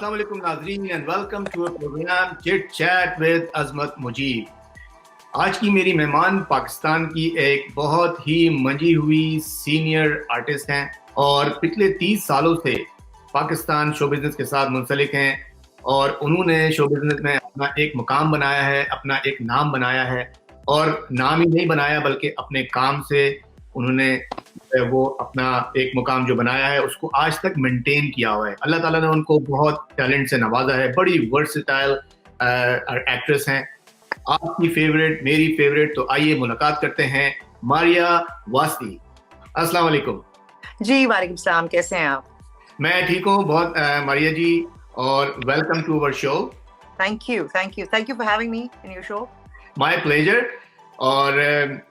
अस्सलाम वालेकुम नाज़रीन and welcome to a program chit chat with Azmat Mujeeb. आज की मेरी मेहमान पाकिस्तान की एक बहुत ही मंजी हुई सीनियर आर्टिस्ट हैं और पिछले 30 सालों से पाकिस्तान शो बिजनेस के साथ मुंसलिक हैं और उन्होंने शो बिजनेस में अपना एक मुकाम बनाया है, अपना एक नाम बनाया है और नाम ही नहीं बनाया बल्कि अपने काम से उन्होंने वो अपना एक मुकाम जो बनाया है उसको आज तक मेंटेन किया हुआ है। अल्लाह ताला ने उनको बहुत टैलेंट से नवाजा है, बड़ी वर्सेटाइल एक्ट्रेस हैं। आपकी फेवरेट, मेरी फेवरेट, तो आइए मुलाकात करते हैं मारिया वास्ती। अस्सलाम वालेकुम। जी वालेकुम सलाम, कैसे हैं आप? मैं ठीक हूँ बहुत मारिया जी, और welcome to our show. Thank you for having me in your show. My pleasure. और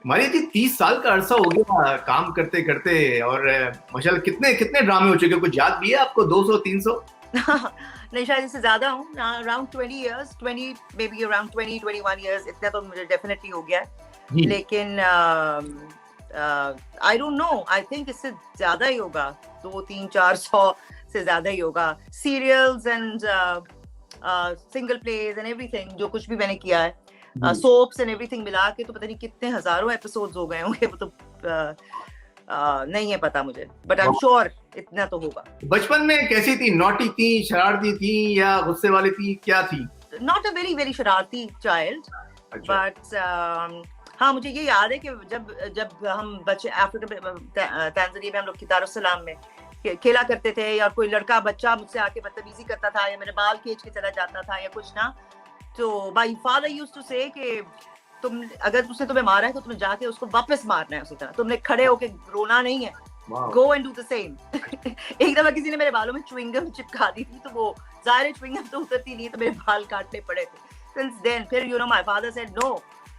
मारिया जी 30 साल का अरसा हो गया काम करते करते, और माशाल्लाह कितने कितने ड्रामे हो चुके, कुछ याद भी है आपको? 200-300? नहीं, शायद इससे ज्यादा हूँ, around 20 years, 20 maybe around 20-21 years, इतना तो मुझे डेफिनेटली हो गया है। लेकिन I don't know, I think इससे ज्यादा ही होगा, 200-300-400 से ज्यादा ही होगा। Serials and single plays and everything, जो कुछ भी मैंने किया है, सोप्स एंड एवरीथिंग मिला के तो पता नहीं कितने हजारों एपिसोड्स हो गए होंगे। वो तो नहीं है पता मुझे, बट आई एम श्योर इतना तो होगा। बचपन में कैसी थी? नॉटी थी, शरारती थी या गुस्से वाली थी, क्या थी? नॉट अ वेरी वेरी शरारती चाइल्ड, बट हाँ, मुझे ये याद है कि जब हम बच्चे अफ्रीका तंजानिया में हम लोग कितारुस्सलाम में खेला करते थे, या कोई लड़का बच्चा मुझसे आके बदतमीजी करता था या मेरे बाल खींच के चला जाता था या कुछ ना, तो माय फादर यूज्ड टू से कि तुम अगर उसने तुम्हें मारा है तो तुम्हें जाके उसको वापस मारना है उसी तरह, तुमने खड़े होके रोना नहीं है, go and do the same. एक दफा किसी ने मेरे बालों में च्युइंगम चिपका दी थी, तो वो जाहिर है च्युइंगम तो उतरती नहीं, तो मेरे बाल काटने पड़े थे। सिंस देन फिर you know my father said no,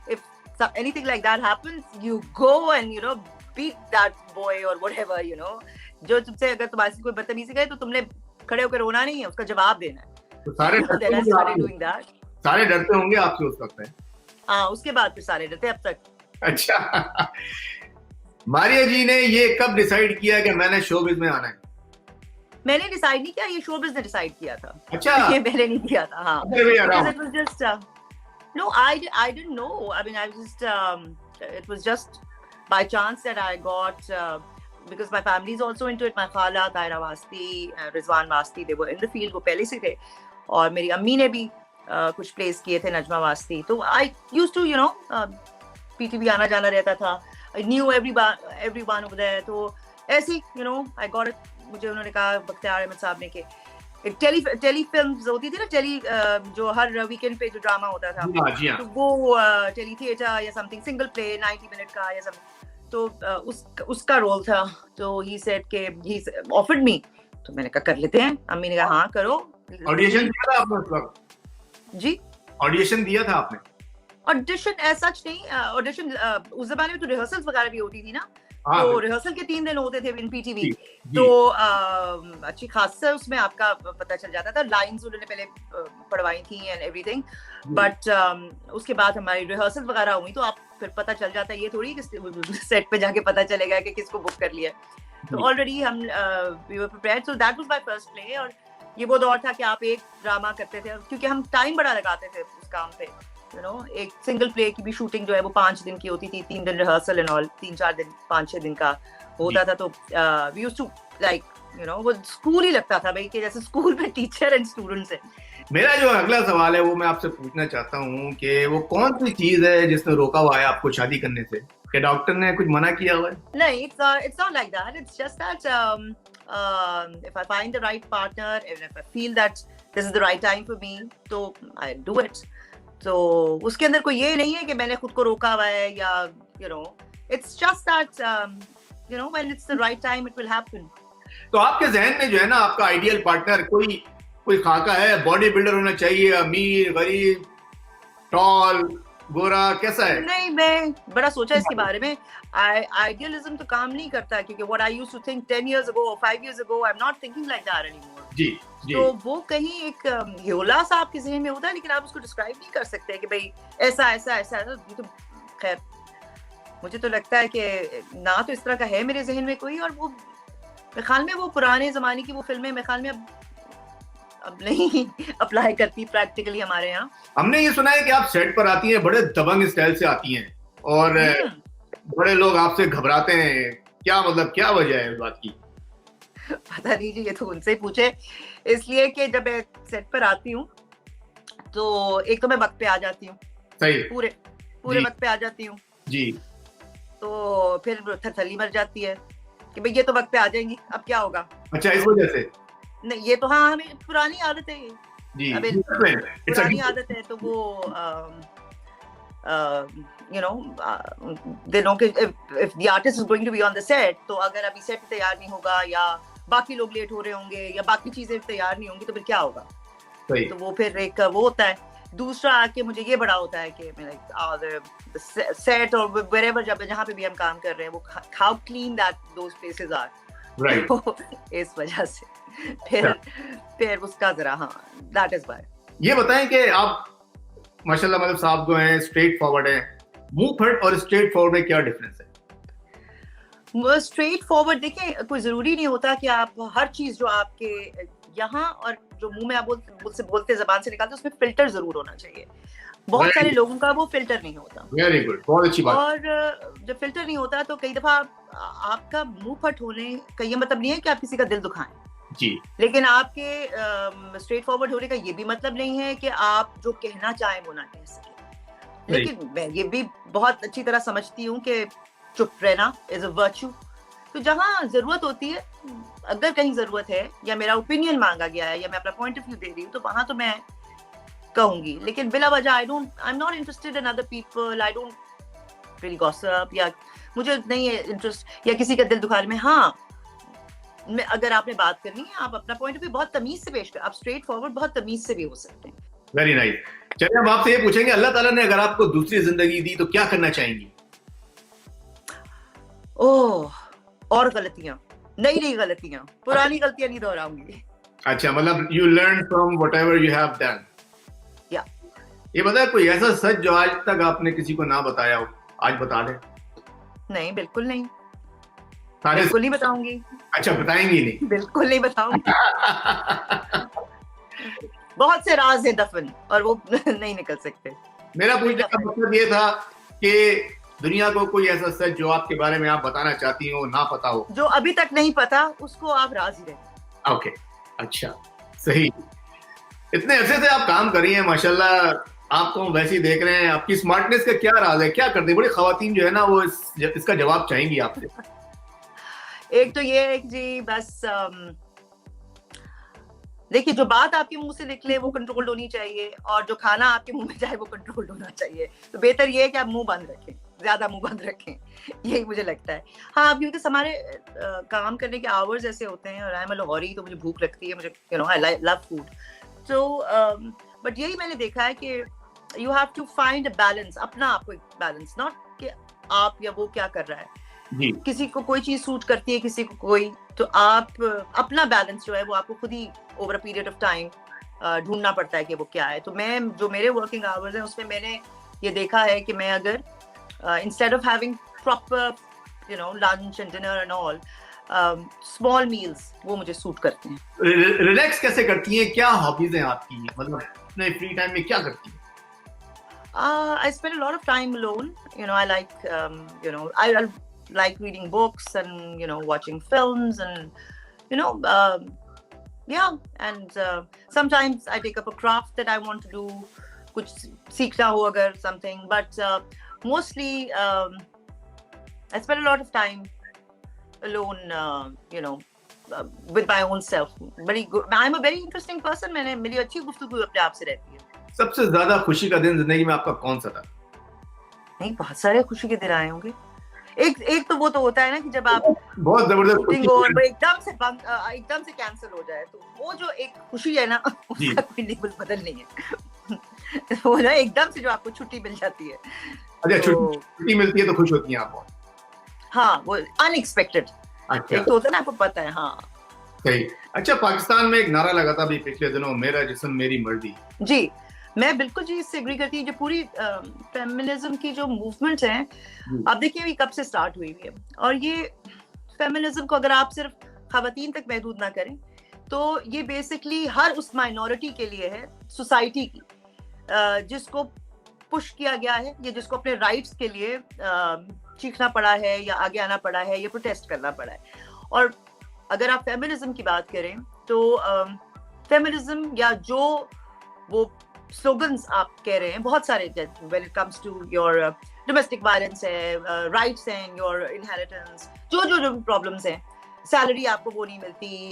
if anything like that happens you go and you know beat that boy और व्हाटएवर, यू नो, जो तुमसे अगर तुम्हारे से कोई बदतमीजी करे तो तुमने खड़े होकर रोना नहीं है, उसका जवाब देना है। तो सारे डरते होंगे आपसे उस वक्त में? हाँ, उसके बाद फिर सारे डरते अब तक। अच्छा। मारिया जी ने ये कब डिसाइड किया कि मैंने शोबिज में आना है? मैंने डिसाइड नहीं किया, ये शोबिज ने डिसाइड किया था। अच्छा। ये मैंने नहीं किया था। हाँ, it was just no, I didn't know. I mean, I was just it was just by chance that I got because my family is also into it. My khala Taira Wasti, Rizwan Wasti, they were in the field, वो पहले से थे, और मेरी अम्मी ने भी कुछ प्लेस किए थे, नजमा वास्ती। तो I used to you know PTV आना जाना रहता था, I knew everyone over there. तो ऐसे ही you know I got it, मुझे उन्होंने कहा बख्तियार अहमद साहब ने कि टेली फिल्म्स होती थी ना, जो हर वीकेंड पे जो ड्रामा होता था, तो वो टेली थिएटर या समथिंग, सिंगल प्ले 90 मिनट का या समथिंग, तो उसका रोल था। तो ही सेड के ही ऑफर्ड मी, तो मैंने कहा कर लेते हैं। अम्मी ने कहा हाँ करो। ऑडिशन दिया था आपने उस वक्त? जी, ऑडिशन दिया था आपने? ऑडिशन ऐसा नहीं, ऑडिशन उस जमाने में तो रिहर्सल्स वगैरह भी होती थी ना, तो रिहर्सल के 3 दिन होते थे इन पीटीवी, तो अच्छी खासा उसमें आपका पता चल जाता था। लाइंस उन्होंने पहले पढ़वाई थी एंड एवरीथिंग, बट उसके बाद हमारी रिहर्सल वगैरह हुई, तो आप फिर पता चल जाता है, ये थोड़ी कि सेट पे जाके पता चलेगा कि किसको बुक कर लिया। तो ऑलरेडी हम we were prepared, so that was my first play. और ये वो दौर था कि आप एक ड्रामा करते थे, क्योंकि हम टाइम बड़ा लगाते थे उस काम पे, यू नो। एक सिंगल प्ले की भी शूटिंग जो है वो 5 दिन की होती थी, 3 दिन रिहर्सल एंड ऑल, 3-4 दिन, 5-6 दिन का होता था। तो we used to like you know, वो स्कूल ही लगता था भाई, कि जैसे स्कूल में टीचर एंड स्टूडेंट्स है। मेरा जो अगला सवाल है वो मैं आपसे पूछना चाहता हूँ कि वो कौन सी चीज है जिसने रोका हुआ है आपको शादी करने से? कि डॉक्टर ने कुछ मना किया हुआ है? नहीं, it's not like that. It's just that if I find the right partner and if I feel that this is the right time for me, तो I do it. तो उसके अंदर कोई ये नहीं है कि मैंने खुद को रोका हुआ है, या you know, it's just that you know, when it's the right time it will happen. तो आपके जहन में जो है ना आपका आइडियल पार्टनर कोई खाका है? बॉडी बिल्डर होना चाहिए, अमीर, गरीब, टॉल, गोरा, कैसा है? नहीं, मैं बड़ा सोचा इसके बारे में। आइडियलिज्म तो काम नहीं करता, क्योंकि what I used to think 10 years ago or 5 years ago, I'm not thinking like that anymore. जी। तो वो कहीं एक ह्योला सा आपके जहन में होता है, लेकिन आप उसको डिस्क्राइब नहीं कर सकते कि भाई ऐसा ऐसा ऐसा। तो खैर, मुझे तो लगता है कि ना तो इस तरह का है मेरे जहन में कोई, और वो मेरे ख्याल में वो पुराने जमाने की वो फिल्में मेरे ख्याल में अब अब नहीं अप्लाई करती प्रैक्टिकली हमारे यहाँ। हमने ये सुना है कि आप सेट पर आती हैं, बड़े दबंग स्टाइल से आती हैं और बड़े लोग आपसे घबराते हैं, क्या मतलब, क्या वजह है इस बात की? पता नहीं जी, ये तो उनसे ही पूछे। इसलिए कि जब मैं सेट पर आती हूँ तो एक तो मैं वक्त पे आ जाती हूँ, सही, पूरे वक्त पे आ जाती हूँ जी, तो फिर थरथली मर जाती है कि भाई ये तो वक्त पे आ जाएंगी, अब क्या होगा। अच्छा, इस वजह से? नहीं, ये तो हाँ हमें पुरानी आदत है ये जी, अबे, पुरानी आदत है। तो वो you know they know कि if the artist is going to be on the set, तो अगर अभी सेट तैयार नहीं होगा या बाकी लोग लेट हो रहे होंगे या बाकी चीजें तैयार नहीं होंगी तो फिर क्या होगा। तो वो फिर एक वो होता है। दूसरा आके मुझे ये बड़ा होता है कि सेट और wherever जहाँ पे भी हम काम कर रहे हैं वो how clean that those places are, right. इस वजह से फिर उसका जरा हाँ, that is why। ये बताएं कि आप माशाल्लाह मतलब साहब जो हैं स्ट्रेट फॉरवर्ड हैं, मुंह फट और स्ट्रेट फॉरवर्ड में क्या डिफरेंस है? स्ट्रेट फॉरवर्ड देखिए, कोई जरूरी नहीं होता कि आप हर चीज जो आपके यहाँ और जो मुंह में आप बोलते जबान से निकालते उसमें फिल्टर जरूर होना चाहिए। बहुत सारे लोगों का वो फिल्टर नहीं होता। वेरी गुड, बहुत अच्छी बात। और जब फिल्टर नहीं होता तो कई दफा आपका मुंह फट होने का ये मतलब नहीं है कि आप किसी का दिल दुखाएं जी, लेकिन आपके स्ट्रेट फॉरवर्ड होने का ये भी मतलब नहीं है कि आप जो कहना चाहें वो ना कह सकें। लेकिन मैं ये भी बहुत अच्छी तरह समझती हूँ कि चुप रहना इज अ वर्च्यू। तो जहाँ जरूरत होती है, अगर कहीं जरूरत है या मेरा ओपिनियन मांगा गया है या मैं अपना पॉइंट ऑफ व्यू दे रही हूँ तो वहां तो मैं कहूंगी, लेकिन बिला वजह आई am not interested in other people, I don't really gossip, या मुझे नहीं है इंटरेस्ट या किसी का दिल दुखाने में। हाँ, अगर आपने बात करनी है, आप अपना पॉइंट ऑफ व्यू बहुत तमीज से पेश कर, आप स्ट्रेट फॉरवर्ड बहुत तमीज से भी हो सकते हैं। Very nice. चलिए हम आपसे ये पूछेंगे, अल्लाह ताला ने अगर आपको दूसरी जिंदगी दी तो क्या करना चाहेंगी? ओह, और गलतियां, नई गलतियां, पुरानी गलतियां नहीं दोहराऊंगी। अच्छा, मतलब you learn from whatever you have done. या ये बताए कोई ऐसा सच जो आज तक आपने किसी को ना बताया हो, आज बता दें? नहीं, बिल्कुल नहीं, बिल्कुल नहीं बताऊंगी। अच्छा, बताएंगी नहीं? बिल्कुल नहीं बताऊंगी। बहुत से राज है दफन और वो नहीं निकल सकते। मेरा पूछने का मतलब ये था कि दुनिया को कोई ऐसा सच जो आपके बारे में आप बताना चाहती हो, ना पता हो, जो अभी तक नहीं पता, उसको आप राजी रहे। ओके, अच्छा, सही। इतने अरसे से आप काम कर रही हैं माशाल्लाह, आपको वैसे ही देख रहे हैं, आपकी स्मार्टनेस का क्या राज है, क्या करते हैं? बड़ी खवातीन जो है ना वो इसका जवाब चाहेंगी आपसे। एक तो ये है जी, बस देखिए, जो बात आपके मुंह से निकले वो कंट्रोल्ड होनी चाहिए और जो खाना आपके मुंह में जाए वो कंट्रोल्ड होना चाहिए। तो बेहतर ये है कि आप मुंह बंद रखें, ज्यादा मुंह बंद रखें, यही मुझे लगता है। हाँ, क्योंकि हमारे काम करने के आवर्स ऐसे होते हैं और आई एम अ लाहौरी, तो मुझे भूख लगती है, मुझे आई लव फूड। तो बट यही मैंने देखा है कि you have to find a balance, अपना आपको एक बैलेंस, नॉट कि आप या वो क्या कर रहा है। किसी को कोई चीज सूट करती है, किसी को कोई, तो आप अपना बैलेंस जो है वो आपको खुद ही over a period of time ढूंढना पड़ता है कि वो क्या है। तो मैं जो मेरे वर्किंग आवर्स हैं उसमें मैंने ये देखा है कि मैं अगर instead of having proper lunch and dinner and all, small meals वो मुझे सूट करते हैं। रिलैक्स कैसे करती हैं? क्या हॉबीज हैं आपकी? मतलब अपने फ्री टाइम में क्या करती हैं? I spend a lot of time alone. I like I like reading books and watching films and yeah, and sometimes I take up a craft that I want to do, kuch seekhna ho agar something, but mostly I spend a lot of time alone, with my own self. I'm a very interesting person. मेरी अच्छी गुफ्तगू अपने आप से रहती है। सबसे ज्यादा खुशी का दिन जिंदगी में आपका कौन सा था? नहीं, बहुत सारे खुशी के दिन आए होंगे। एक तो वो तो होता है ना कि जब आप बहुत जबरदस्त और एकदम से कैंसिल हो जाए, तो वो जो एक खुशी है ना, उसका कोई लेवल बदल नहीं है। वो ना एकदम से जो आपको छुट्टी मिल जाती है। अच्छा, छुट्टी मिलती है तो खुश होती हैं आप? हाँ, वो अनएक्सपेक्टेड। अच्छा, एक तो होता है ना, आपको पता है। हाँ, सही। अच्छा, पाकिस्तान में एक नारा लगा था अभी पिछले दिनों, मेरा जिस्म मेरी मर्जी। जी, मैं बिल्कुल जी इससे एग्री करती हूँ। जो पूरी फेमिनिज्म की जो मूवमेंट है, आप देखिए ये कब से स्टार्ट हुई है, और ये फेमिनिज्म को अगर आप सिर्फ खवातीन तक महदूद ना करें, तो ये बेसिकली हर उस माइनॉरिटी के लिए है सोसाइटी की, जिसको पुश किया गया है या जिसको अपने राइट्स के लिए चीखना पड़ा है या आगे आना पड़ा है या प्रोटेस्ट करना पड़ा है। और अगर आप फेमिनिज्म की बात करें तो फेमिनिज्म या जो वो स्लोगन्स आप कह रहे हैं बहुत सारे, when it comes to your domestic violence है, राइट्स हैं, योर इनहेरिटेंस, जो प्रॉब्लम्स हैं, सैलरी आपको वो नहीं मिलती,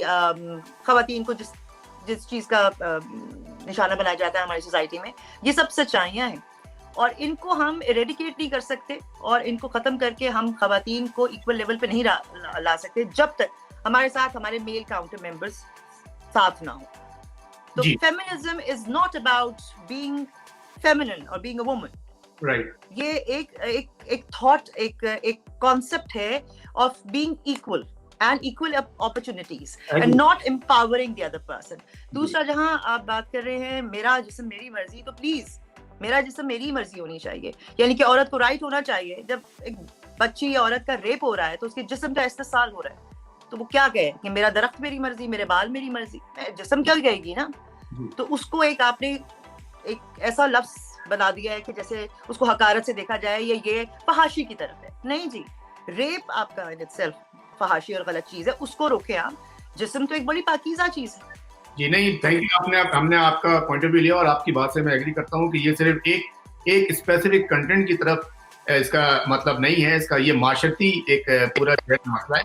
खवातीन को जिस चीज का निशाना बनाया जाता है हमारी सोसाइटी में, ये सब सच्चाइयां हैं और इनको हम इरेडिकेट नहीं कर सकते और इनको खत्म करके हम खवातीन को इक्वल लेवल पे नहीं ला सकते जब तक हमारे साथ हमारे मेल काउंटर मेंबर्स साथ ना हो। तो feminism is not about being feminine और बीइंग अ वुमन, राइट। ये एक थॉट, एक कॉन्सेप्ट है of being equal and equal opportunities and not empowering the other person. दूसरा, जहां आप बात कर रहे हैं मेरा जिस्म मेरी मर्जी, तो प्लीज मेरा जिस्म मेरी मर्जी होनी चाहिए, यानी कि औरत को राइट होना चाहिए। जब एक बच्ची या औरत का रेप हो रहा है तो उसके जिस्म का इस्तेसाल हो रहा है, तो वो क्या कहे कि मेरा दरख्त मेरी मर्जी, मेरे बाल मेरी मर्जी, जिस्म क्या कहेगी ना। तो उसको एक आपने एक ऐसा लफ्ज बना दिया है कि जैसे उसको हकारत से देखा जाए या ये फहाशी की तरफ है। नहीं जी, रेप आपका इन इटसेल्फ फहाशी और गलत चीज है, उसको रोके आप। जिस्म तो एक बड़ी पाकीज़ा चीज है। जी नहीं, थैंक यू, हमने आपका पॉइंट ऑफ व्यू लिया और आपकी बात से मैं एग्री करता हूँ कि ये सिर्फ एक स्पेसिफिक कंटेंट की तरफ इसका मतलब नहीं है, इसका ये माशरती एक पूरा मसला है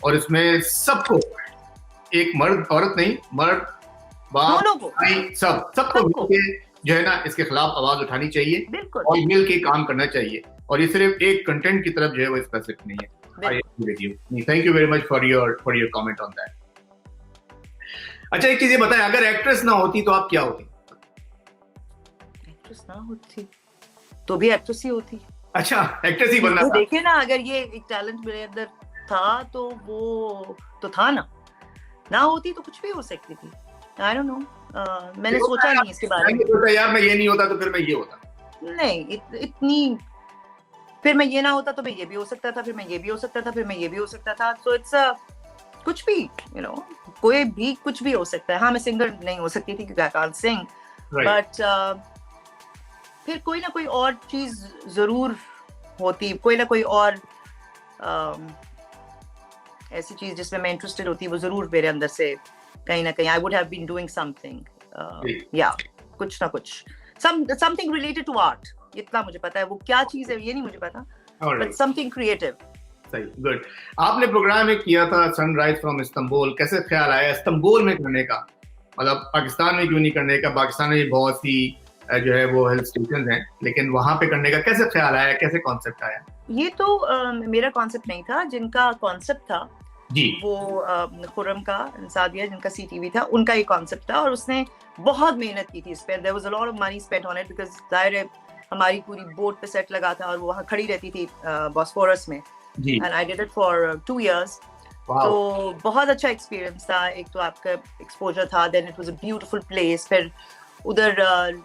और इसमें सबको, एक मर्द औरत नहीं, मर्द बाप भाई सबको मिलके जो है ना इसके खिलाफ आवाज उठानी चाहिए और मिल के काम करना चाहिए, और ये सिर्फ एक कंटेंट की तरफ जो है वो स्पेसिफिक नहीं है। Thank you very much for your comment on that. अच्छा, एक चीज ये बताएं, अगर एक्ट्रेस ना होती तो आप क्या होती? एक्ट्रेस ना होती तो भी एक्ट्रेस ही होती। अच्छा, एक्ट्रेस ही बनना था। देखिए ना, अगर ये एक टैलेंट मेरे अंदर था तो वो तो था ना होती तो कुछ भी हो सकती थी। I don't know, मैंने सोचा नहीं इसके बारे में। सोचा यार मैं ये नहीं होता तो फिर मैं ये होता। नहीं, इतनी, फिर मैं ये ना होता तो मैं ये भी हो सकता था, फिर मैं ये भी हो सकता था, फिर मैं ये भी हो सकता था। So it's कुछ भी, कोई भी कुछ भी हो सकता है। हाँ, मैं सिंगर नहीं हो सकती थी क्योंकि I can't sing, but फिर कोई ना कोई और चीज जरूर होती, कोई ना कोई और ऐसी चीज जिसमें मैं इंटरेस्टेड होती, वो जरूर मेरे अंदर से कहीं ना कहीं I would have been doing something, कुछ ना कुछ, something related to art. इतना मुझे पता है, वो क्या चीज है ये नहीं मुझे पता, but something creative. सही, गुड। आपने प्रोग्राम एक किया था सनराइज फ्रॉम इस्तांबुल, कैसे ख्याल आया इस्तांबुल में करने का? मतलब पाकिस्तान में क्यों नहीं करने का? पाकिस्तान में बहुत सी जो है वो हिल स्टेशन हैं, लेकिन वहां पे करने का कैसे ख्याल आया, कैसे कॉन्सेप्ट आया? ये तो मेरा कॉन्सेप्ट नहीं था, जिनका कॉन्सेप्ट था जी, वो खुर्रम का सादिया, जिनका CTV था, उनका ये कॉन्सेप्ट था और उसने बहुत मेहनत की थी इस पे। There was a lot of money spent on it because जाहिर है हमारी पूरी बोट पे सेट लगा था और वो वहाँ खड़ी रहती थी बॉस्फोरस में, and I did it for 2 years. तो बहुत अच्छा एक्सपीरियंस था। एक तो आपका एक्सपोजर था, then it was a beautiful place, फिर उधर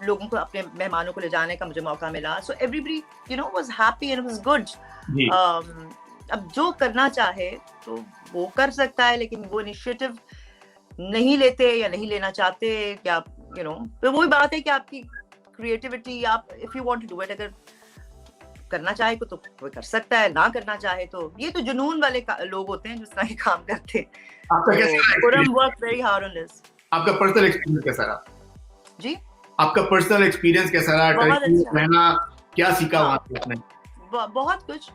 लोगों को, अपने मेहमानों को ले जाने का मुझे मौका मिला। So everybody was happy and it was good. अब जो करना चाहे तो वो कर सकता है, लेकिन वो इनिशिएटिव नहीं लेते या नहीं लेना चाहते, क्या तो वही बात है कि आपकी क्रिएटिविटी, आप if you want to do it, अगर करना चाहे तो कोई कर सकता है, ना करना चाहे तो ये तो जुनून वाले लोग होते हैं जिस तरह के काम करते हैं। आपका कैसा work very hard on this. आपका पर्सनल एक्सपीरियंस कैसा रहा? जी, आपका पर्सनल एक्सपीरियंस कैसा रहा? रहना, क्या सीखा वहां से आपने? बहुत कुछ।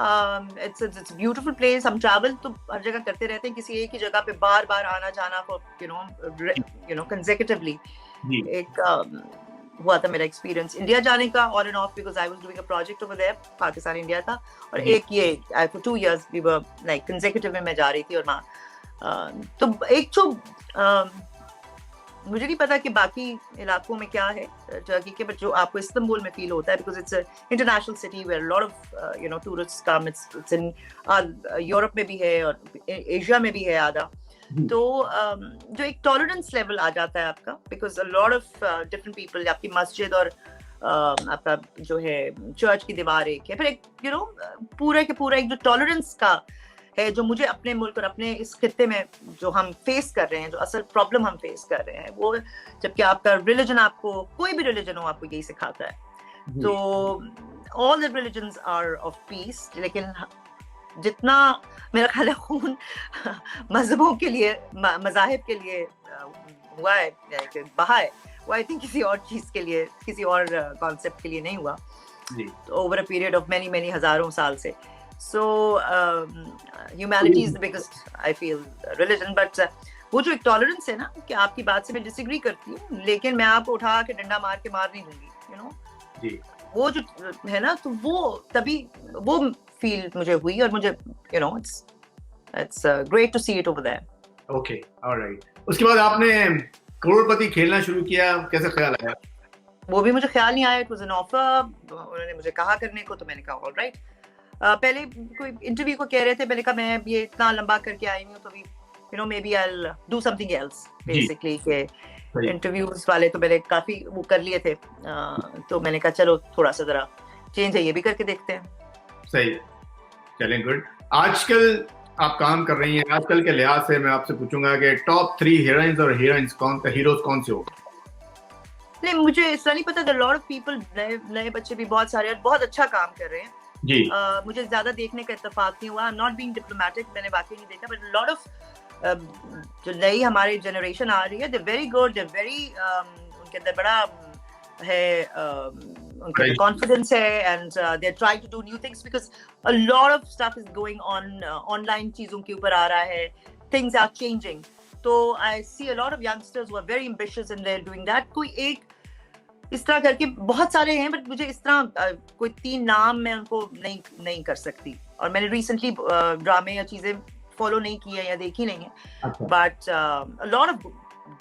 It's beautiful place. हम ट्रैवल तो हर जगह करते रहते हैं, किसी एक ही जगह पे बार बार आना जाना फॉर कंसेक्यूटिवली। एक हुआ था मेरा एक्सपीरियंस इंडिया जाने का, on and off, because I was doing a project over there, Pakistan India था, और एक ये for 2 years we were like consecutive में मैं जा रही थी। और तो एक तो मुझे नहीं पता कि बाकी इलाकों में क्या है टर्की के, बट जो आपको इस्तांबुल में फील होता है, because it's international city where lot of tourist come. It's in Europe में भी है और एशिया में भी है आधा। तो जो एक टॉलरेंस लेवल आ जाता है आपका, because a lot of different people, आपकी मस्जिद और आपका जो है चर्च की दीवार एक है, फिर एक पूरा के पूरा एक जो टॉलरेंस का है जो मुझे अपने मुल्क और अपने इस खित्ते में जो हम फेस कर रहे हैं, जो असल प्रॉब्लम हम फेस कर रहे हैं, वो जबकि आपका रिलीजन, आपको कोई भी रिलीजन हो, आपको यही सिखाता है। तो all the religions are of peace, लेकिन जितना मेरा ख्याल है खून मजहबों के लिए, मजाहिब के लिए हुआ है, बहा है, वो आई थिंक किसी और चीज के लिए, किसी और कॉन्सेप्ट के लिए नहीं हुआ, over a period of many many हजारों साल से। So humanity is the biggest, I feel, religion, but वो जो एक टॉलरेंस है ना, कि आपकी बात से मैं डिसएग्री करती हूँ, लेकिन मैं आपको उठा के डंडा मार के मार नहीं दूंगी, you know, जी, वो जो है ना, तो वो तभी वो फील मुझे हुई, और मुझे you know it's great to see it over there. Okay, all right. उसके बाद आपने करोड़पति खेलना शुरू किया, कैसा ख्याल आया? वो भी मुझे ख्याल नहीं आया, it was an offer, उन्होंने मुझे कहा करने को, तो मैंने कहा all right. पहले कोई इंटरव्यू को कह रहे थे, मैंने कहा मैं ये इतना लंबा करके आई हूँ, तो भी you know maybe I'll do something else basically, के इंटरव्यूज वाले तो मैंने काफी वो कर लिए थे, तो मैंने कहा चलो थोड़ा सा जरा चेंज है, ये भी करके देखते हैं। सही, चलें, गुड। आजकल आप काम कर रही हैं, आजकल के लिहाज से मैं आपसे पूछूंगा कि टॉप 3 हीरोइंस और हीरोइंस हीरोज कौन से हो? नहीं, मुझे इसलिए नहीं पता, लॉट ऑफ पीपल, नए बच्चे भी बहुत सारे बहुत अच्छा काम कर रहे हैं जी। मुझे ज्यादा देखने का इत्तेफाक नहीं हुआ, आई एम नॉट बीइंग डिप्लोमेटिक, मैंने वाकई नहीं देखा, बट लॉट ऑफ जो नई हमारी जनरेशन आ रही है, they very good, they very, उनके अंदर बड़ा है, उनके कॉन्फिडेंस है, and they are trying to do new things, because a lot of stuff is going on, online चीजों के ऊपर आ रहा है, थिंग्स आर चेंजिंग, तो I see a lot of youngsters who are very ambitious and they are doing that. कोई एक इस तरह करके बहुत सारे हैं, बट मुझे इस तरह कोई 3 नाम मैं उनको नहीं कर सकती, और मैंने रिसेंटली ड्रामे या चीजें फॉलो नहीं की है या देखी नहीं है, but a lot of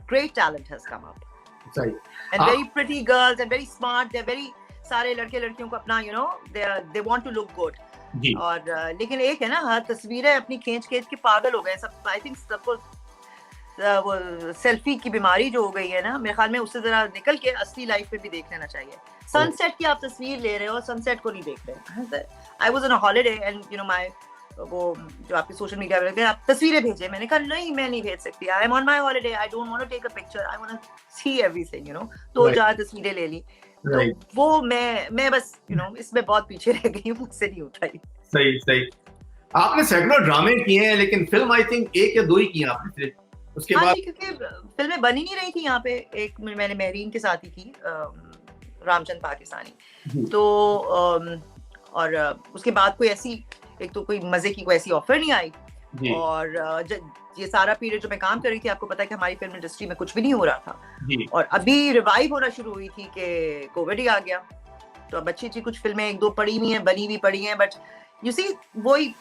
great talent has come up, सही, and very pretty girls and very smart, they very, सारे लड़के लड़कियों को अपना you know they want to look good, और लेकिन एक है ना, हर तस्वीरें अपनी खींच के पागल हो गए सब, आई थिंक सबको वो सेल्फी की बीमारी जो हो गई है ना, मेरे ख्याल में उससे जरा निकल के असली लाइफ में भी देख लेना चाहिए। सनसेट की आप तस्वीर ले रहे हो, सनसेट को नहीं देख रहे। I was on a holiday and you know my, वो जो आपके सोशल मीडिया पे आप तस्वीरें भेजे, मैंने कहा नहीं, मैं नहीं भेज सकती, I am on my holiday, I don't want to take a picture, I want to see everything, you know, 2-4 तस्वीरें ले ली, तो वो मैं बस यू नो इसमें बहुत पीछे रह गई हूँ, मुझसे नहीं उठाई। सही सही। आपने सैकड़ों ड्रामे किए हैं, लेकिन फिल्म आई थिंक 1 या 2 ही की हैं आपने सिर्फ, उसके बाद क्योंकि फिल्में बनी नहीं रही थी यहाँ पे। एक मैंने मेहरीन के साथ ही की, रामचंद पाकिस्तानी, तो और उसके बाद कोई ऐसी, एक तो कोई मजे की कोई ऐसी ऑफर नहीं आई, और ये सारा पीरियड जो मैं काम कर रही थी, आपको पता है कि हमारी फिल्म इंडस्ट्री में कुछ भी नहीं हो रहा था, और अभी रिवाइव होना शुरू हुई थी कि कोविड ही आ गया, तो अब अच्छी कुछ फिल्में 1-2 पड़ी हुई हैं, बनी हुई पड़ी हैं, बट यू सी वही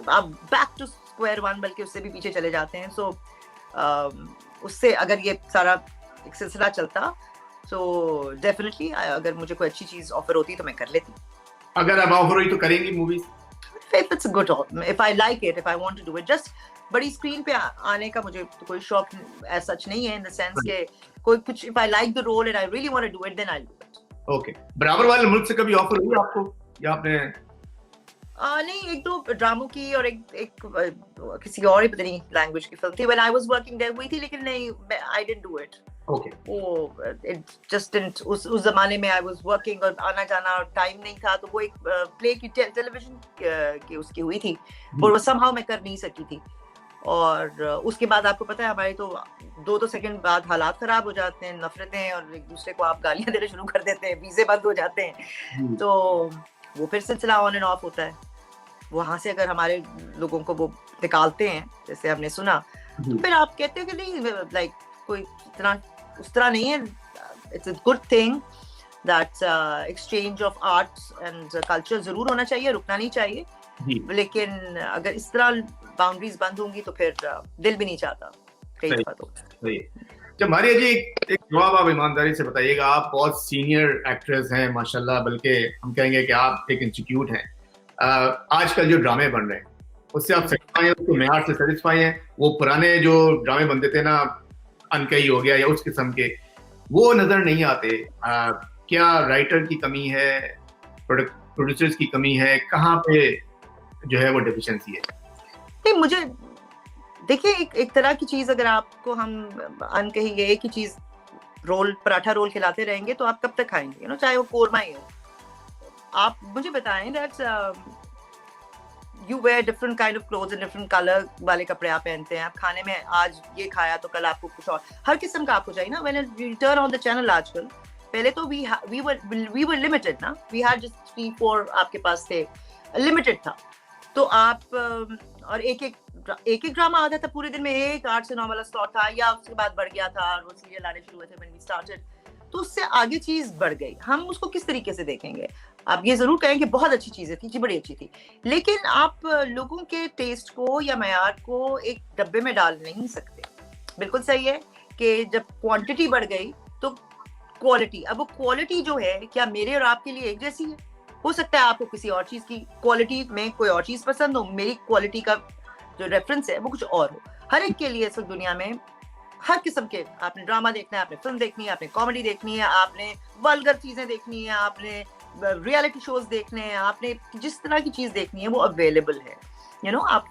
आप बैक टू स्क्वायर वन, बल्कि उससे भी पीछे चले जाते हैं। सो उससे अगर ये सारा एक सिलसिला चलता, तो डेफिनेटली अगर मुझे कोई अच्छी चीज ऑफर होती तो मैं कर लेती। अगर अब ऑफर हुई तो करेंगी movies? If it's good, if I like it, if I want to do it, just बड़ी स्क्रीन पे आने का मुझे तो कोई शौक as such नहीं है, in the sense के कोई कुछ, if I like the role and I really want to do it, then I'll do it. Okay. बराबर वाले मुल्क से कभी ऑफर हुई आपको, या आपने? नहीं, 1-2 ड्रामों की और एक किसी और ही पता नहीं लैंग्वेज की फिल्म थी, when I was working there हुई थी, लेकिन नहीं, I didn't do it. Okay. वो it just didn't, उस जमाने में I was working और आना जाना और टाइम नहीं था, तो वो एक प्ले की टेलीविजन की उसकी हुई थी, और वो somehow मैं कर नहीं सकी थी, और उसके बाद आपको पता है हमारे तो 2 सेकंड बाद हालात खराब हो जाते हैं, नफरतें, और एक दूसरे को आप गालियां देने शुरू कर देते हैं, वीजे बंद हो जाते हैं, तो वो फिर सिलसिला ऑन एंड ऑफ होता है। वहां से अगर हमारे लोगों को वो निकालते हैं, जैसे हमने सुना, तो फिर आप कहते हो कि नहीं, लाइक कोई इतना उस तरह नहीं है। It's a good thing that exchange of arts and culture जरूर होना चाहिए, रुकना नहीं चाहिए, लेकिन अगर इस तरह बाउंड्रीज बंद होंगी तो फिर दिल भी नहीं चाहता कई दफा। तो जब मारिया जी, एक जवाब आप ईमानदारी से बताइएगा, आप बहुत सीनियर एक्ट्रेस हैं माशाल्लाह, बल्कि हम कहेंगे कि आप एक इंस्टीट्यूट हैं। आजकल जो ड्रामे बन रहे हैं उससे आप सेटिस्फाई हैं, उसके मेयार से सेटिस्फाई हैं? वो पुराने जो ड्रामे बनते थे ना, अनकही हो गया या उस किस्म के, वो नजर नहीं आते। क्या राइटर की कमी है, प्रोड्यूसर्स की कमी है, कहाँ पे जो है वो डेफिशिएंसी है? नहीं, मुझे देखिए एक तरह की चीज अगर आपको हम अनकही एक ही चीज रोल पराठा रोल खिलाते रहेंगे तो आप कब तक खाएंगे, चाहे वो कोरमा ही हो। आप मुझे बताएं that you wear different kind of clothes and different colour वाले कपड़े आप पहनते हैं, आप खाने में आज ये खाया तो कल आपको कुछ और, हर किस्म का आपको चाहिए ना। When U turn on the channel आजकल, पहले तो वी वर लिमिटेड ना, वी हैड जस्ट 3-4 आपके पास थे, लिमिटेड था। तो आप और एक ड्रामा आता था पूरे दिन में, एक 8 से 9 वाला स्लॉट था, या उसके बाद बढ़ गया था और वो सीरियल आने शुरू हुए थे व्हेन वी स्टार्टेड, तो उससे आगे चीज बढ़ गई। हम उसको किस तरीके से देखेंगे? आप ये जरूर कहें कि बहुत अच्छी चीजें थी जी, बड़ी अच्छी थी, लेकिन आप लोगों के टेस्ट को या मयार को एक डब्बे में डाल नहीं सकते। बिल्कुल सही है कि जब क्वांटिटी बढ़ गई तो क्वालिटी, अब वो क्वालिटी जो है क्या मेरे और आपके लिए एक जैसी है? हो सकता है आपको किसी और चीज की क्वालिटी में कोई और चीज पसंद हो, मेरी क्वालिटी का जो रेफरेंस है वो कुछ और हो। हर एक के लिए इस दुनिया में हर किस्म के, आपने ड्रामा देखना है, आपने फिल्म देखनी है, आपने कॉमेडी देखनी है, आपने वल्गर चीजें देखनी है, आपने रियलिटी शोज देखने हैं, आपने जिस तरह की चीज देखनी है वो अवेलेबल है, आप।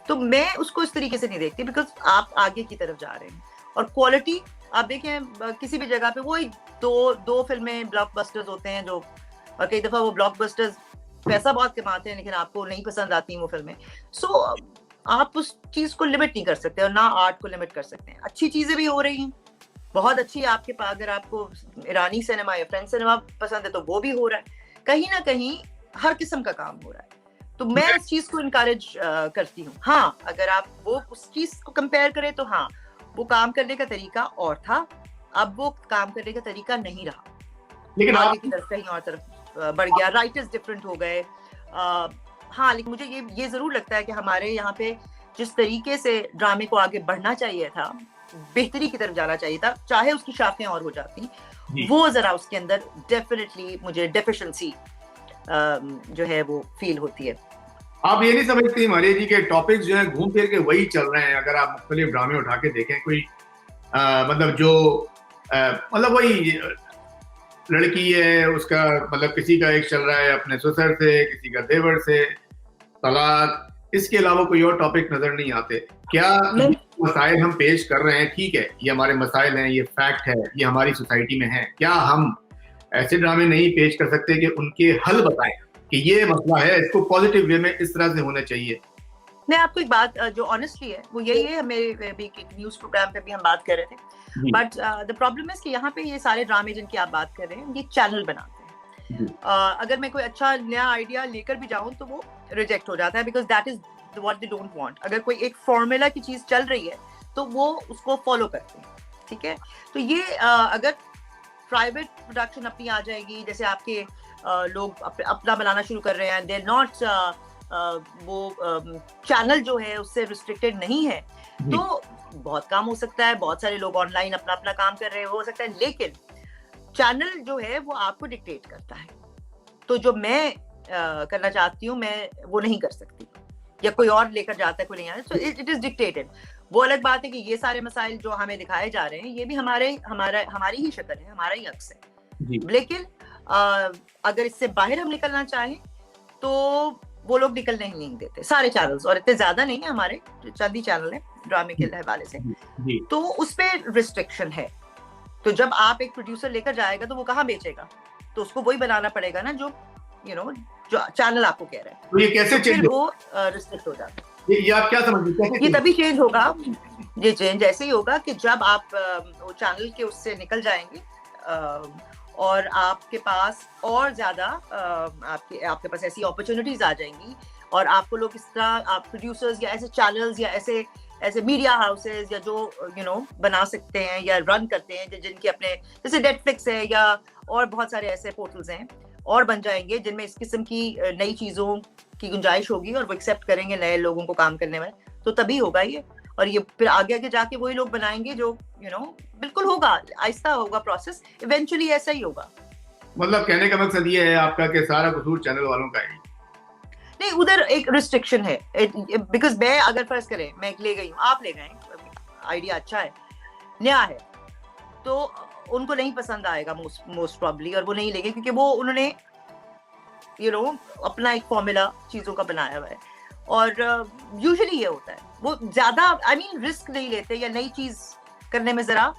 तो मैं उसको इस तरीके से नहीं देखती, बिकॉज आप आगे की तरफ जा रहे हैं। और क्वालिटी आप देखें किसी भी जगह पे वही दो फिल्में ब्लॉकबस्टर्स होते हैं, जो और कई दफा वो ब्लॉकबस्टर्स पैसा बहुत कमाते हैं लेकिन आपको नहीं पसंद आती वो फिल्में। सो आप उस चीज को लिमिट नहीं कर सकते और ना आर्ट को लिमिट कर सकते हैं। अच्छी चीजें भी हो रही हैं, बहुत अच्छी आपके पास, अगर आपको ईरानी सिनेमा या फ्रेंच सिनेमा पसंद है तो वो भी हो रहा है, कहीं ना कहीं हर किस्म का काम हो रहा है। तो मैं इस चीज को इनकरेज करती हूँ। हाँ, अगर आप वो उस चीज को कंपेयर करें तो हाँ, वो काम करने का तरीका और था, अब वो काम करने का तरीका नहीं रहा, लेकिन आगे की तरफ कहीं और तरफ बढ़ गया, राइटर्स डिफरेंट हो गए। हाँ, लेकिन मुझे ये जरूर लगता है कि हमारे यहाँ पे जिस तरीके से ड्रामे को आगे बढ़ना चाहिए था, बेहतरी की तरफ जाना चाहिए था, चाहे उसकी शाखें और हो जाती, वो जरा उसके अंदर डेफिनेटली मुझे डेफिशिएंसी जो है वो फील होती है। आप ये नहीं समझती मारिया जी के टॉपिक्स जो है घूम फिर के वही चल रहे हैं? अगर आप मुख्तलिफ ड्रामे उठा के देखें, कोई मतलब जो मतलब वही लड़की है, उसका मतलब किसी का एक चल रहा है अपने ससुर से, किसी का देवर से, तलाक, इसके अलावा कोई और टॉपिक नजर नहीं आते। क्या मसाइल हम पेश कर रहे हैं, ठीक है, ये हमारे मसाइल हैं, ये फैक्ट है, ये हमारी सोसाइटी में है, क्या हम ऐसे ड्रामे नहीं पेश कर सकते कि उनके हल बताएं कि ये मसला है, इसको पॉजिटिव वे में इस तरह से होना चाहिए? मैं आपको एक बात जो ऑनेस्टली है वो यही है, मेरे भी न्यूज प्रोग्राम पे भी हम बात कर रहे थे, बट द प्रॉब्लम है कि यहाँ पे ये सारे ड्रामे जिनकी आप बात कर रहे हैं ये चैनल बनाते हैं। अगर मैं कोई अच्छा नया आइडिया लेकर भी जाऊं तो वो रिजेक्ट हो जाता है, because that is what they don't want. अगर कोई एक फॉर्मूला की चीज चल रही है तो वो उसको फॉलो करते हैं, ठीक है। तो ये अगर प्राइवेट प्रोडक्शन अपनी आ जाएगी, जैसे आपके लोग अपना बनाना शुरू कर रहे हैं, दे नॉट वो चैनल जो है उससे रिस्ट्रिक्टेड नहीं है, तो बहुत काम हो सकता है, बहुत सारे लोग ऑनलाइन अपना अपना काम कर रहे हैं, हो सकता है। लेकिन चैनल जो है वो आपको डिक्टेट करता है, तो जो मैं करना चाहती हूँ मैं वो नहीं कर सकती, या कोई और लेकर जाता है, कोई नहीं आता, तो इट इज डिक्टेटेड। वो अलग बात है कि ये सारे मसाइल जो हमें दिखाए जा रहे हैं ये भी हमारी ही शक्ल है, हमारा ही अक्स है। लेकिन अगर इससे बाहर हम निकलना चाहें तो वो लोग निकलने ही नहीं देते, सारे चैनल्स, और इतने ज्यादा नहीं है, हमारे चंद ही चैनल है ड्रामे के हवाले से, तो उस पर रिस्ट्रिक्शन है। तो जब आप एक प्रोड्यूसर लेकर जाएगा तो वो कहाँ बेचेगा? तो उसको वही बनाना पड़ेगा ना जो जो चैनल आपको कह रहा है। तो ये कैसे चेंज वो रिस्ट्रिक्ट हो जाता है। ये आप क्या समझते हैं? ये तभी चेंज होगा, ये चेंज ऐसे ही होगा कि जब आप वो चैनल के उससे निकल जाएंगे और आपके पास और ज्यादा आपके पास ऐसी अपॉर्चुनिटीज आ जाएंगी, और आपको लोग इस तरह आप प्रोड्यूसर्स या ऐसे चैनल्स या ऐसे मीडिया हाउसेस या जो बना सकते हैं या रन करते हैं, जिनके अपने जैसे नेटफ्लिक्स है या और बहुत सारे ऐसे पोर्टल्स हैं और बन जाएंगे जिनमें इस किस्म की नई चीजों की गुंजाइश होगी और वो एक्सेप्ट करेंगे नए लोगों को काम करने में, तो तभी होगा ये। और ये फिर आगे जाके वही लोग बनाएंगे जो बिल्कुल होगा, आहिस्ता होगा प्रोसेस, इवेंचुअली ऐसा ही होगा। मतलब कहने का मकसद ये है आपका कि सारा कसूर चैनल वालों का है? नहीं, उधर एक रिस्ट्रिक्शन है, बिकॉज मैं अगर फर्ज करें मैं ले गई हूँ, आप ले गए, आइडिया अच्छा है, नया है, तो उनको नहीं पसंद आएगा मोस्ट प्रॉब्ली, और वो नहीं लेंगे क्योंकि वो उन्होंने अपना एक फॉर्मूला चीजों का बनाया हुआ है, और यूजुअली ये होता है, वो ज्यादा आई मीन रिस्क नहीं लेते, या नई चीज करने में जरा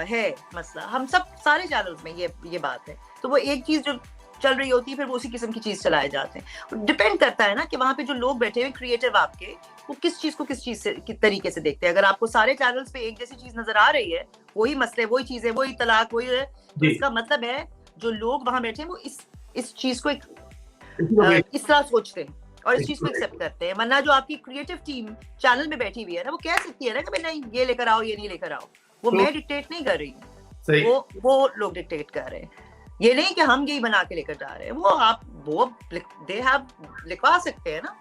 है मसला। हम सब सारे चैनल्स में ये बात है, तो वो एक चीज जो चल रही होती है फिर वो उसी किस्म की चीज चलाए जाते हैं। डिपेंड करता है ना कि वहां पे जो लोग बैठे हुए क्रिएटिव आपके, वो किस चीज को किस चीज से किस तरीके से देखते हैं। अगर आपको सारे चैनल्स पे एक जैसी चीज नजर आ रही है, वही मसले, वही चीजें, वही तलाक, वही है, तो इसका मतलब है जो लोग वहां बैठे हैं वो इस चीज को इस तरह सोचते हैं और इस चीज को एक्सेप्ट करते हैं। वरना जो आपकी क्रिएटिव टीम चैनल में बैठी हुई है ना, वो कह सकती है ना कि नहीं ये लेकर आओ, ये नहीं लेकर आओ, वो मैं डिक्टेट नहीं कर रही हूँ, वो लोग डिक्टेट कर रहे हैं। ये नहीं कि हम यही बना के लेकर जा रहे हैं, वो दे हैव लिखवा सकते हैं ना,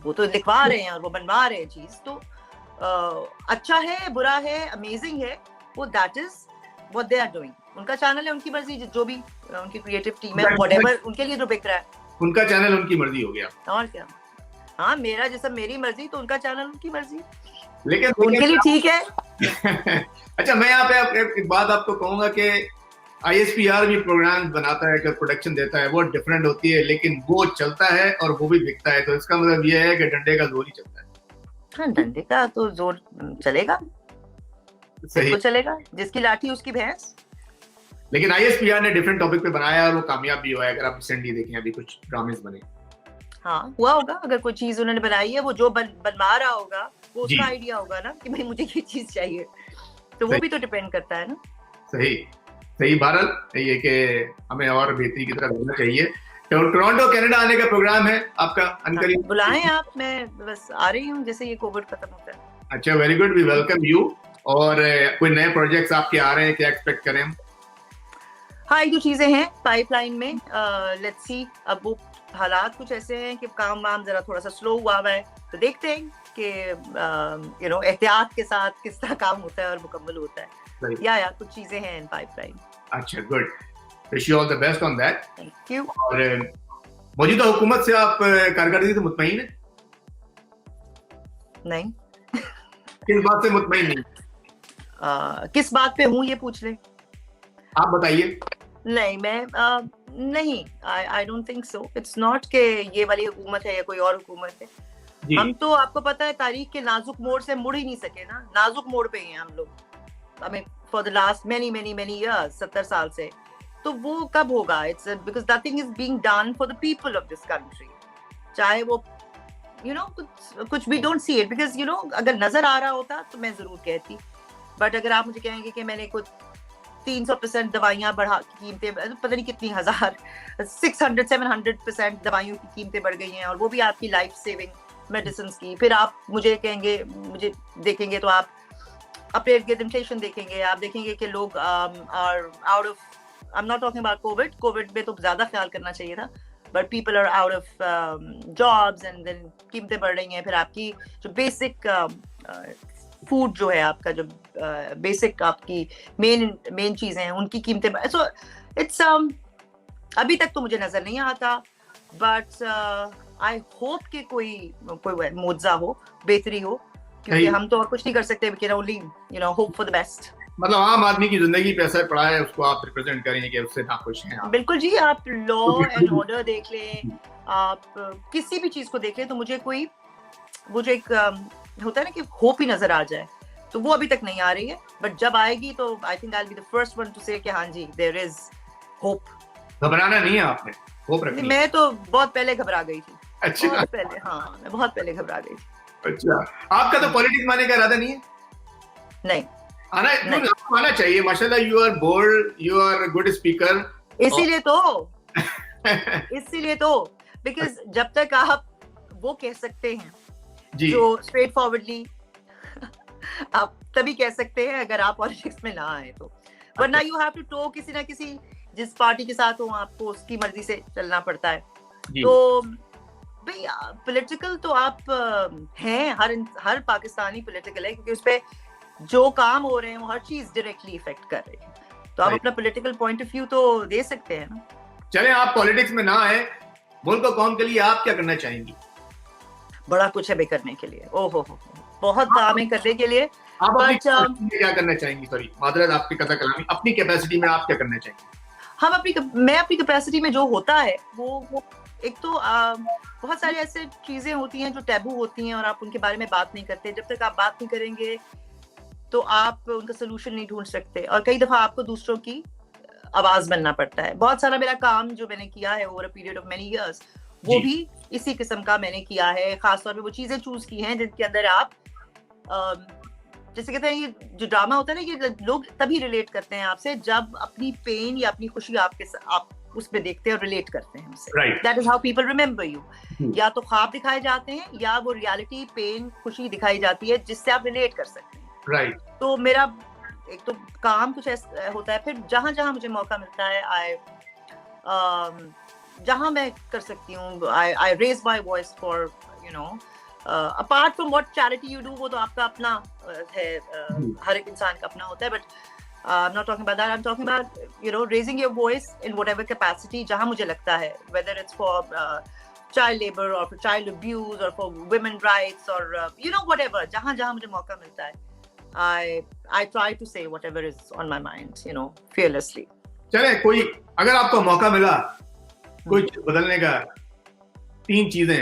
वो तो लिखवा रहे हैं और वो बनवा रहे हैं चीज, तो अच्छा है, बुरा है, अमेजिंग है, वो that is what they are doing. उनका चैनल है, उनकी मर्जी, जो भी उनकी क्रिएटिव टीम है, व्हाटएवर उनके लिए जो बिक रहा है, उनका चैनल उनकी मर्जी हो गया। और क्या, हाँ, मेरा जैसा मेरी मर्जी, तो उनका चैनल उनकी मर्जी, लेकिन उनके लिए ठीक है। अच्छा, मैं यहाँ पे एक बात आपको कहूंगा कि ISPR भी प्रोग्राम बनाता है, कि प्रोडक्शन देता है, वो डिफरेंट होती है, लेकिन वो चलता है और वो भी बिकता है, तो इसका मतलब ये है कि डंडे का जोर ही चलता है। हाँ, डंडे का तो जोर चलेगा, सही, तो चलेगा, जिसकी लाठी उसकी भैंस। लेकिन ISPR ने डिफरेंट टॉपिक पे बनाया और वो कामयाब भी हुआ है। अगर आप रिसेंटली देखें, अभी कुछ ड्रामेस बने, हाँ, हुआ होगा। अगर कोई चीज उन्होंने बनाई है, वो जो बनवा रहा होगा, वो उसका आइडिया होगा ना कि भाई मुझे ये चीज चाहिए, तो वो भी तो डिपेंड करता है ना। सही। बहरहाल ये कि हमें और बेहतरी की तरफ बढ़ना चाहिए। टोरंटो कनाडा आने का प्रोग्राम है आपका? अनकरीब बुलाएं आप, मैं बस आ रही हूँ जैसे ये कोविड खत्म होता है। अच्छा, very good, we welcome you. और कोई नए प्रोजेक्ट्स आपके आ रहे हैं, क्या एक्सपेक्ट करें हम? हाँ, एक दो चीजें हैं पाइपलाइन में, लेट्स सी। अब वो हालात कुछ ऐसे हैं कि काम वाम जरा थोड़ा सा स्लो हुआ है, तो देखते हैं कि एहतियात के साथ किस तरह काम होता है और मुकम्मल होता है। या कुछ चीजें हैं इन पाइपलाइन। अच्छा, good, wish you all the best on that. Thank you. और मौजूदा हुकूमत से आप कारकर्दगी से मुतमईन हैं? नहीं। किस बात से मुतमईन नहीं? किस बात पे हूँ ये पूछ ले, आप बताइए। नहीं, मैं नहीं, I don't think so. It's not के ये वाली हुकूमत है या कोई और हुकूमत है। हम तो, आपको पता है, तारीख के नाजुक मोड़ से मुड़ ही नहीं सके ना, नाजुक मोड़ पे ही हैं हम लोग, हमें for the last many years, 70 साल से। तो वो कब होगा? It's because nothing is being done for the people of this country, चाहे वो कुछ भी डोंट सी इट, बिकॉज अगर नजर आ रहा होता तो मैं जरूर कहती, बट अगर आप मुझे कहेंगे कि मैंने कुछ 300% दवाइयां बढ़ा, कीमतें पता नहीं कितनी हजार, 600-700% दवाइयों की कीमतें बढ़ गई हैं, और वो भी आपकी लाइफ सेविंग मेडिसिन की। फिर आप मुझे कहेंगे, मुझे देखेंगे तो आप अपने इर्द-गिर्द इन्फ्लेशन देखेंगे, आप देखेंगे कि लोग are out of, I am not talking about Covid में तो ज्यादा ख्याल करना चाहिए था, but people are out of jobs and then कीमतें बढ़ रही हैं। फिर आपकी जो बेसिक फूड जो है, आपका जो बेसिक आपकी मेन चीजें हैं, उनकी कीमतें, सो इट्स अभी तक तो मुझे नजर नहीं आता, बट आई होप कि कोई मुआवजा हो, बेहतरी हो, क्योंकि हम तो और कुछ नहीं कर सकते, we can only hope for the best. मतलब आम आदमी की जिंदगी पे असर पड़ा है, उसको आप रिप्रेजेंट करेंगे कि उससे नाखुश हैं आप। बिल्कुल जी, आप लॉ एंड ऑर्डर देख लें, आप किसी भी चीज को देख लें, तो मुझे कोई वो जो एक होता है ना कि होप ही नजर आ जाए, तो वो अभी तक नहीं आ रही है, बट जब आएगी तो I think I will be the first one two से कि हाँ जी, देयर इज होप। घबराना नहीं है आपने, होप रखनी। मैं तो बहुत पहले घबरा गई थी। अच्छा, बहुत पहले, हाँ, मैं बहुत पहले घबरा गई थी। अच्छा, आपका तो पॉलिटिक्स में आने का इरादा नहीं है? नहीं, आना चाहिए, माशाल्लाह, you are bold, you are good speaker. इसीलिए तो बिकॉज जब तक आप वो कह सकते हैं जो स्ट्रेट फॉरवर्डली आप तभी कह सकते हैं अगर आप पॉलिटिक्स में ना आए तो, वरना यू हैव टू टो किसी ना किसी, जिस पार्टी के साथ हो आपको उसकी मर्जी से चलना पड़ता है। तो भाई पॉलिटिकल तो आप हैं, हर पाकिस्तानी पॉलिटिकल है, क्योंकि उस पे जो काम हो रहे हैं वो हर चीज डायरेक्टली इफेक्ट कर रही है, तो आप अपना पॉलिटिकल पॉइंट ऑफ व्यू तो दे सकते हैं ना। चले, आप पॉलिटिक्स में ना आए, मुल्क और कौम के लिए आप क्या करना चाहेंगी? बड़ा कुछ है बे करने के लिए, ओहो बहुत काम है करने के लिए। आप क्या करना चाहेंगी? सॉरी, मादरत आपकी कथा कलामी, अपनी कैपेसिटी में आप क्या करना चाहेंगी? मैं अपनी कैपेसिटी में जो होता है वो एक तो बहुत सारी ऐसे चीजें होती हैं जो टैबू होती हैं और आप उनके बारे में बात नहीं करते। जब तक आप बात नहीं करेंगे तो आप उनका सोल्यूशन नहीं ढूंढ सकते, और कई दफा आपको दूसरों की आवाज बनना पड़ता है। बहुत सारा मेरा काम जो मैंने किया है over a period of many years, वो भी इसी किस्म का मैंने किया है। खासतौर पे वो चीजें चूज की हैं जिनके अंदर आप जैसे कहते हैं, ये जो ड्रामा होता है ना, ये लोग तभी रिलेट करते हैं आपसे जब अपनी पेन या अपनी खुशी आप उसमें देखते हैं और रिलेट करते हैं हमसे। That is how people remember you. या तो ख्वाब दिखाए जाते हैं या वो रियलिटी, पेन, खुशी दिखाई जाती है जिससे आप रिलेट कर सकते हैं। राइट। तो मेरा एक तो काम कुछ ऐसा होता है, फिर जहां जहां मुझे मौका मिलता है जहां मैं कर सकती हूँ, I raise my voice for you know, apart from what charity you do, वो तो आपका अपना है, हर एक इंसान का अपना होता है, but I'm not talking about that. I'm talking about, you know, raising your voice in whatever capacity, जहाँ मुझे लगता है, whether it's for child labor or for child abuse or for women rights or you know, whatever, जहाँ जहाँ मुझे मौका मिलता है, I try to say whatever is on my mind, you know, fearlessly. चले, कोई अगर आपको मौका मिला कोई चीज बदलने का, 3 चीजें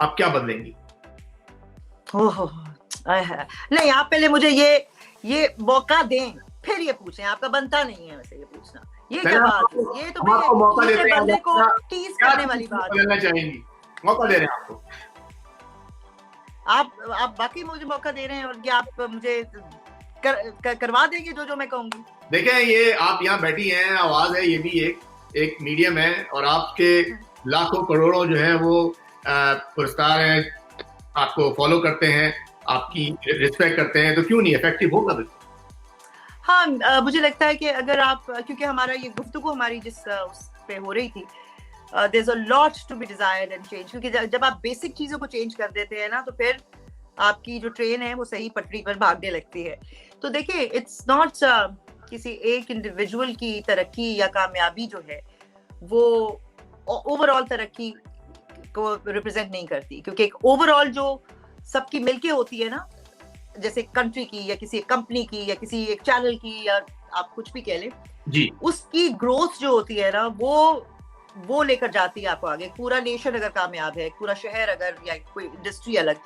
आप क्या बदलेंगी? नहीं, आप पहले मुझे ये मौका दें, फिर ये पूछें। आपका बनता नहीं है वैसे ये पूछना। ये क्या बात है? ये तो आपको मौका देते हैं, बंदे को टीज करने वाली बात है। बदलना चाहेंगी, मौका दे रहे हैं आपको। आप बाकी मुझे मौका दे रहे हैं, और क्या आप मुझे करवा देंगे जो मैं कहूंगी? देखें, ये आप यहाँ बैठी हैं, आवाज है, ये भी एक मीडियम है, और आपके लाखों करोड़ों जो है वो पुरस्कार हैं, आपको फॉलो करते हैं, आपकी रिस्पेक्ट करते हैं, तो क्यों नहीं इफेक्टिव होगा? बिल्कुल। हाँ, मुझे लगता है कि अगर आप, क्योंकि हमारा ये गुफ्तगू हमारी जिस उस पे हो रही थी, there is a lot to be desired and change, क्योंकि जब आप बेसिक चीजों को चेंज कर देते हैं ना, तो फिर आपकी जो ट्रेन है वो सही पटरी पर भागने लगती है। तो देखिए, इट्स नॉट किसी एक इंडिविजुअल की तरक्की या कामयाबी जो है वो ओवरऑल तरक्की को रिप्रेजेंट नहीं करती, क्योंकि एक ओवरऑल जो सबकी मिलके होती है ना, जैसे कंट्री की या किसी कंपनी की या किसी एक चैनल की, या आप कुछ भी कह लें जी, उसकी ग्रोथ जो होती है ना, वो लेकर जाती है आपको आगे। पूरा नेशन अगर कामयाब है, पूरा शहर अगर, या कोई इंडस्ट्री अलग,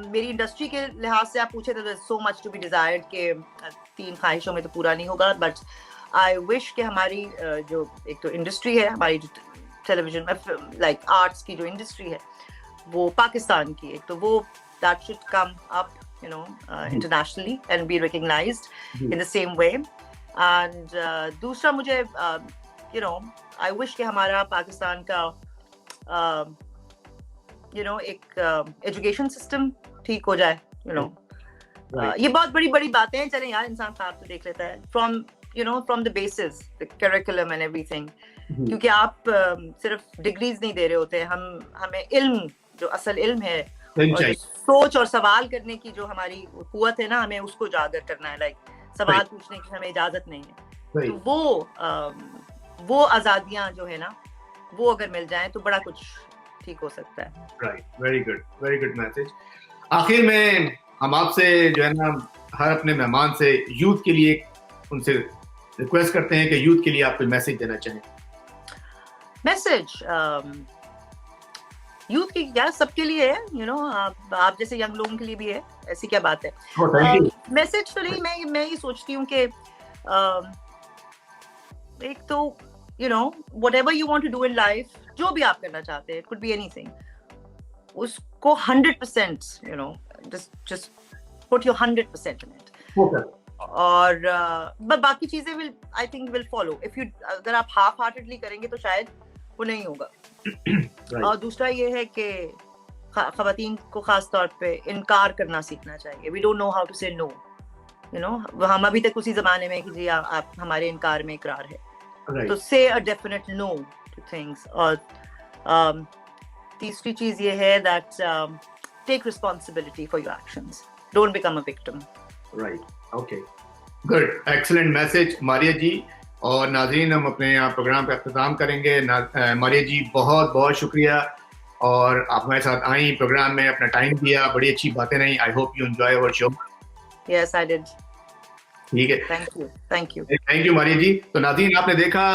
मेरी इंडस्ट्री के लिहाज से आप पूछे तो so much to be desired के 3 ख्वाहिशों में तो पूरा नहीं होगा, बट आई विश कि हमारी जो एक तो इंडस्ट्री है, हमारी जो टेलीविजन लाइक आर्ट्स की जो इंडस्ट्री है वो पाकिस्तान की, एक तो वो that should come up, you know, internationally and be recognized in the same way. And दूसरा मुझे you know, I wish कि हमारा पाकिस्तान का you know एक education system ठीक हो जाए, you know. ये बहुत बड़ी बातें हैं। चलें यार, इंसान ख्वाब तो देख लेता है from the basis, the curriculum and everything, क्योंकि आप सिर्फ डिग्रीज नहीं दे रहे होते, हमें इल्म, जो असल इल्म है, और सोच और सवाल करने की जो हमारी कुव्वत है ना, हमें उसको उजागर करना है। लाइक सवाल पूछने की हमें इजाजत नहीं है। तो वो आजादियां जो है ना, वो अगर मिल जाएं तो बड़ा कुछ ठीक हो सकता है। Right, very good message. आखिर में हम आपसे जो है ना, हर अपने मेहमान से यूथ के लिए उनसे रिक्वेस्ट करते हैं कि यूथ के लिए आप कोई मैसेज देना चाहें। मैसेज यूथ की यार सबके लिए है, यू नो, आप जैसे यंग लोगों के लिए भी है, ऐसी क्या बात है। मैसेज तो नहीं, मैं ये सोचती हूँ कि एक तो you know, whatever you want to do in life, जो भी आप करना चाहते हैं, इट कुड बी एनीथिंग, उसको 100% you know, just put your 100% in it, और बाकी चीजें आई थिंक विल फॉलो। अगर आप हाफ हार्टेडली करेंगे तो शायद वो नहीं होगा। और दूसरा ये है कि ख़वातीन को खास तौर पे इनकार करना सीखना चाहिए। We don't know how to say no, you know, हम अभी तक उसी जमाने में कि जी आप हमारे इनकार में इकरार है, तो say a definite no to things. और तीसरी चीज ये है that take responsibility for your actions, don't become a victim. Right, okay, good, excellent message Maria ji. और नाज़रीन, हम अपने यहाँ प्रोग्राम का अख्ताम करेंगे। मारिया जी, बहुत बहुत शुक्रिया, और आप हमारे साथ आई प्रोग्राम में, अपना टाइम दिया, बड़ी अच्छी बातें रही। I hope you enjoy our show. Yes, I did. ठीक है, थैंक यू मारिया जी। तो नाज़रीन, आपने देखा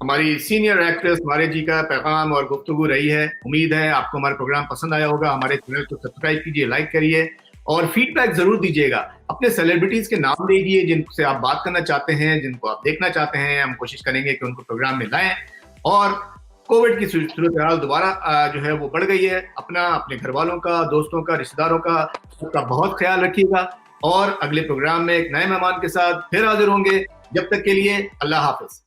हमारी सीनियर एक्ट्रेस मारे जी का पैगाम और गुफ्तगू रही है। उम्मीद है आपको हमारा प्रोग्राम पसंद आया होगा। हमारे चैनल को सब्सक्राइब कीजिए, लाइक करिए और फीडबैक जरूर दीजिएगा। अपने सेलिब्रिटीज के नाम दीजिए जिनसे आप बात करना चाहते हैं, जिनको आप देखना चाहते हैं। हम कोशिश करेंगे कि उनको प्रोग्राम में लाएं। और कोविड की सूरत हाल दोबारा जो है वो बढ़ गई है। अपने घर वालों का, दोस्तों का, रिश्तेदारों का सबका बहुत ख्याल रखिएगा और अगले प्रोग्राम में एक नए मेहमान के साथ फिर हाजिर होंगे। जब तक के लिए अल्लाह हाफिज।